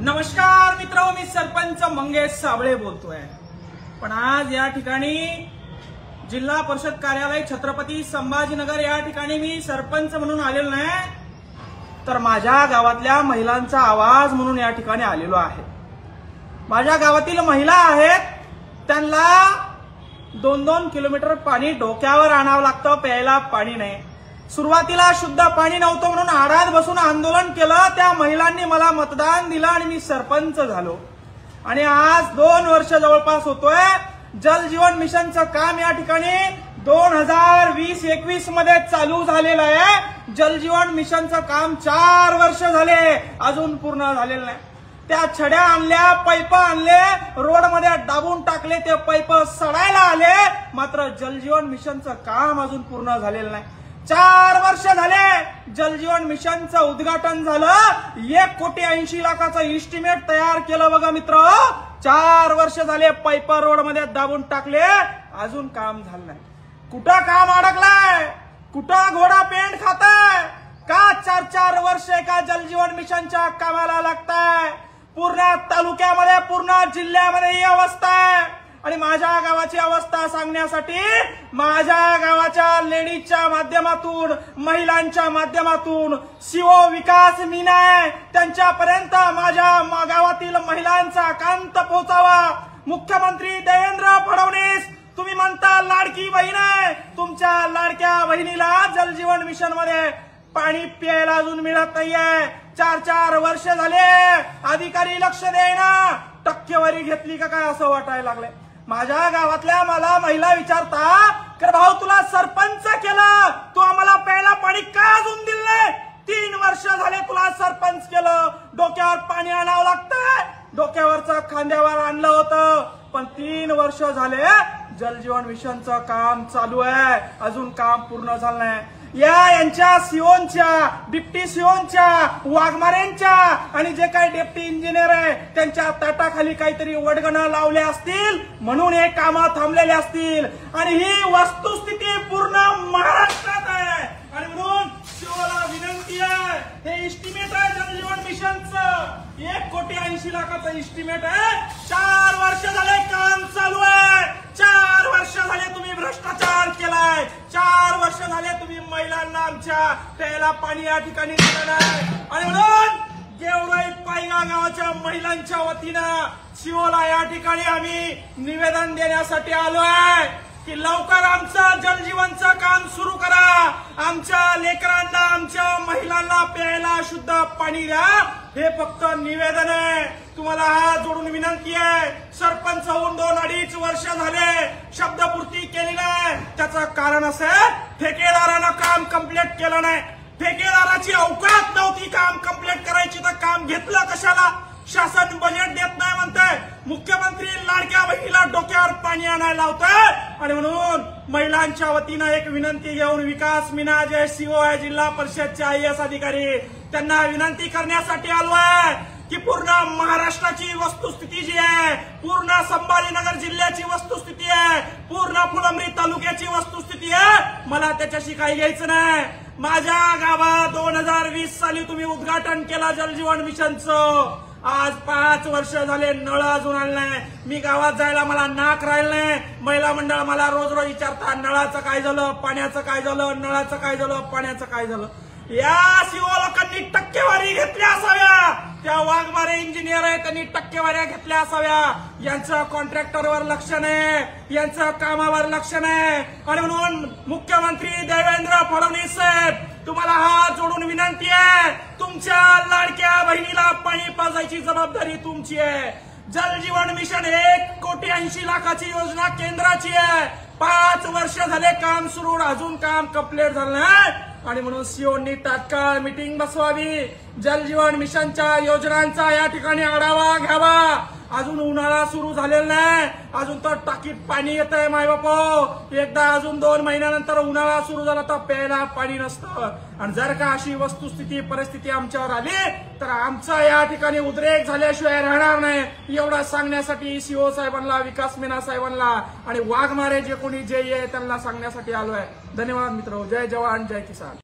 नमस्कार मित्रांनो, मी सरपंच मंगेश साबळे बोलतोय। पण आज या ठिकाणी जिल्हा परिषद कार्यालय छत्रपती संभाजीनगर या ठिकाणी मी सरपंच म्हणून आलेलो नाही, तर माझ्या गावातल्या महिलांचा आवाज म्हणून या ठिकाणी आलेलो आहे। माझ्या गावातील महिला आहेत, त्यांना 2-2 किलोमीटर पाणी डोक्यावर आणावं लागतं, प्यायला पाणी नाही। सुरुवातीला शुद्ध पाणी नव्हतं म्हणून आडात बसून आंदोलन केलं, त्या महिलांनी मला मतदान दिलं आणि मी सरपंच झालो। आणि आज 2 वर्ष जवळपास होतोय। जल जीवन मिशनचं काम या ठिकाणी 2020-21 मध्ये चालू झालेलं आहे। जल जीवन मिशनचं काम 4 वर्ष झाले, अजून पूर्ण झालेलं नाही। त्या छड्या आणल्या, पाईप आणले, रोड मध्ये दाबून टाकले, ते पाईप सडायला आले, मात्र जल जीवन मिशनचं काम अजून पूर्ण झालेलं नाही। 4 वर्ष झाले जल जीवन मिशनचं उद्घाटन झालं, 1,80,00,000चं इस्टिमेट तयार केलं बघा मित्र। 4 वर्ष झाले, पाईप रोड मध्ये दाबून टाकले, अजून काम झालं नाही। कुठं काम अडकलाय, कुठं घोडा पेंट खाताय का? 4-4 वर्ष एका जल जीवन मिशनच्या कामाला लागताय। पूर्ण तालुक्यामध्ये, पूर्ण जिल्ह्यामध्ये ही अवस्था आहे। आणि माझ्या गावाची अवस्था सांगण्यासाठी माझ्या गावाच्या लेडीजच्या माध्यमातून, महिलांच्या माध्यमातून सीओ विकास मीना त्यांच्यापर्यंत माझ्या गावातील महिलांचा कांत पोहोचावा। मुख्यमंत्री देवेंद्र फडणवीस, तुम्ही म्हणता लाडकी बहीण आहे, तुमच्या लाडक्या बहिणीला जल जीवन मिशन मध्ये पाणी प्यायला अजून मिळत नाहीये। 4-4 वर्ष झाले, अधिकारी लक्ष देईना, टक्केवारी घेतली का काय असं वाटायला लागलंय। माझ्या गावातल्या मला महिला विचारता, कर भाऊ तुला सरपंच केलं, तू आम्हाला प्यायला पाणी का अजून दिलं नाही? 3 वर्ष झाले तुला सरपंच केलं, डोक्यावर पाणी आणावं लागतंय, डोक्यावरचं खांद्यावर आणलं होतं, पण 3 वर्ष झाले जल जीवन मिशनचं काम चालू आहे, अजून काम पूर्ण झालं नाही। यांच्या सीओनच्या, डिप्टी सीओनच्या, वाघमारेंच्या आणि जे काही डेप्टी इंजिनियर आहे त्यांच्या ताटाखाली काहीतरी वडगणं लावले असतील, म्हणून हे कामं थांबलेले असतील। आणि ही वस्तुस्थिती पूर्ण महाराष्ट्रात आहे। आणि म्हणून सीओला विनंती आहे, हे इस्टिमेट आहे जल जीवन मिशनचं, 1,80,00,000चं इस्टिमेट आहे। 4 वर्ष झाले काम चालू आहे, 4 वर्ष झाले तुम्ही भ्रष्टाचार केलाय, 4 वर्ष झाले तुम्ही महिलांना आमच्या प्यायला पाणी या ठिकाणी दिलं नाही। आणि म्हणून गेवराई पायगा गावाच्या महिलांच्या वतीनं सीओला या ठिकाणी आम्ही निवेदन देण्यासाठी आलो आहे की लवकर आमचं जल जीवनचं काम सुरू करा, आमच्या लेकरांना, आमच्या महिलांना प्यायला शुद्ध पाणी द्या। हे फक्त निवेदन आहे, तुम्हाला हात जोडून विनंती आहे। सरपंच होऊन 2-2.5 वर्ष झाले, शब्दपूर्ती केली नाही, त्याचं कारण असं आहे ठेकेदारानं काम कंप्लीट केलं नाही। ठेकेदाराची अवकात नव्हती काम कंप्लीट करायची, तर काम घेतलं कशाला? शासन बजेट देत नाही म्हणतंय, मुख्यमंत्री लाडक्या बहिणीला डोक्यावर पाणी आणायला लावतंय। आणि म्हणून महिलांच्या वतीनं एक विनंती घेऊन विकास मीना जे सीओ आहे जिल्हा परिषदचे IAS अधिकारी, त्यांना विनंती करण्यासाठी आलो आहे की पूर्ण महाराष्ट्राची वस्तुस्थिती जी आहे, पूर्ण संभाजीनगर जिल्ह्याची वस्तुस्थिती आहे, पूर्ण फुलंब्री तालुक्याची वस्तुस्थिती आहे, मला त्याच्याशी काही घ्यायचं नाही। माझ्या गावात 2020 साली तुम्ही उद्घाटन केला जल जीवन मिशनचं, आज 5 वर्ष झाले नळ अजून आले नाही। मी गावात जायला मला नाक राहिलं नाही। महिला मंडळ मला रोज विचारतात, नळाचं काय झालं, पाण्याचं काय झालं, नळाचं काय झालं, पाण्याचं काय झालं। या सीओ लोकांनी टक्केवारी घेतल्या असाव्या, त्या वाघमारे इंजिनियर आहे त्यांनी टक्केवाऱ्या घेतल्या असाव्या। यांचं कॉन्ट्रॅक्टरवर लक्ष नाही, यांचं कामावर लक्ष नाही। आणि म्हणून मुख्यमंत्री देवेंद्र फडणवीस साहेब, तुम्हाला हात जोडून विनंती आहे, तुमच्या लाडक्या बहिणीला पाणी पाजायची जबाबदारी तुमची आहे। जल जीवन मिशन 1,80,00,000ची योजना केंद्राची आहे। 5 वर्ष झाले काम सुरू, अजून काम कंप्लीट झालं नाही। आणि म्हणून सीओनी तात्काळ मीटिंग बसवावी, जल जीवन मिशनच्या योजनांचा या ठिकाणी आढावा घ्यावा। अजून उन्हाळा सुरू झालेला नाही, अजून तर टाकीत पाणी येत आहे माय बापो। एकदा अजून 2 महिन्यानंतर उन्हाळा सुरू झाला तर प्यायला पाणी नसतं। आणि जर का अशी वस्तुस्थिती परिस्थिती आमच्यावर आली तर आमचा या ठिकाणी उद्रेक झाल्याशिवाय राहणार नाही, एवढं सांगण्यासाठी सीओ साहेबांना, विकास मीना साहेबांना आणि वाघमारे जे कोणी जे आहे त्यांना सांगण्यासाठी आलोय। धन्यवाद मित्र, जय जवान जय किसान।